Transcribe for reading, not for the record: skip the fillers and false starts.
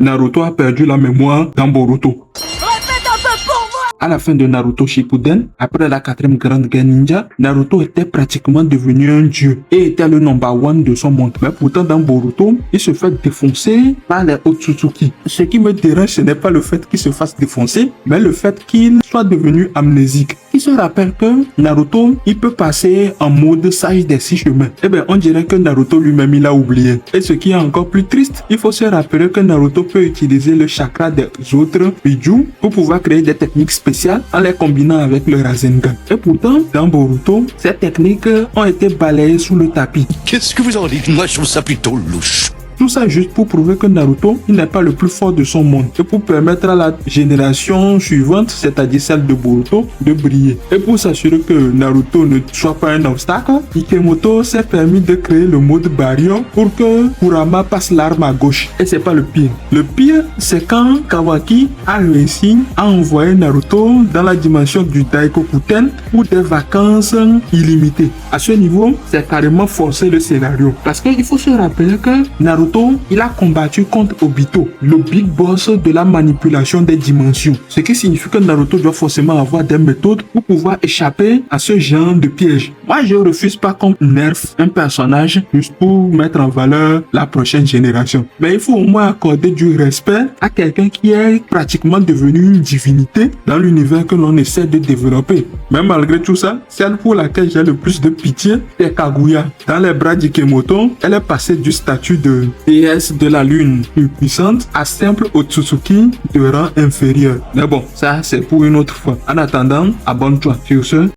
Naruto a perdu la mémoire dans Boruto. À la fin de Naruto Shippuden, après la 4e grande guerre ninja, Naruto était pratiquement devenu un dieu et était le number one de son monde. Mais pourtant dans Boruto, il se fait défoncer par les Otsutsuki. Ce qui me dérange, ce n'est pas le fait qu'il se fasse défoncer, mais le fait qu'il soit devenu amnésique. Il se rappelle que Naruto, il peut passer en mode sage des 6 chemins. Eh bien, on dirait que Naruto lui-même, il a oublié. Et ce qui est encore plus triste, il faut se rappeler que Naruto peut utiliser le chakra des autres Biju pour pouvoir créer des techniques spéciales en les combinant avec le Rasengan. Et pourtant, dans Boruto, ces techniques ont été balayées sous le tapis. Qu'est-ce que vous en dites? Moi, je trouve ça plutôt louche. Tout ça juste pour prouver que Naruto, il n'est pas le plus fort de son monde. Et pour permettre à la génération suivante, c'est-à-dire celle de Boruto, de briller. Et pour s'assurer que Naruto ne soit pas un obstacle, Ikemoto s'est permis de créer le mode barrière pour que Kurama passe l'arme à gauche. Et c'est pas le pire. Le pire, c'est quand Kawaki a réussi à envoyer Naruto dans la dimension du Daikokuten pour des vacances illimitées. À ce niveau, c'est carrément forcer le scénario. Parce qu'il faut se rappeler que Naruto, il a combattu contre Obito, le big boss de la manipulation des dimensions. Ce qui signifie que Naruto doit forcément avoir des méthodes pour pouvoir échapper à ce genre de piège. Moi, je refuse pas qu'on nerf un personnage juste pour mettre en valeur la prochaine génération. Mais il faut au moins accorder du respect à quelqu'un qui est pratiquement devenu une divinité dans l'univers que l'on essaie de développer. Mais malgré tout ça, celle pour laquelle j'ai le plus de pitié, c'est Kaguya. Dans les bras d'Ikemoto, elle est passée du statut de déesse de la lune plus puissante à simple Otsutsuki de rang inférieur. Mais bon, ça c'est pour une autre fois. En attendant, abonne-toi sur ce.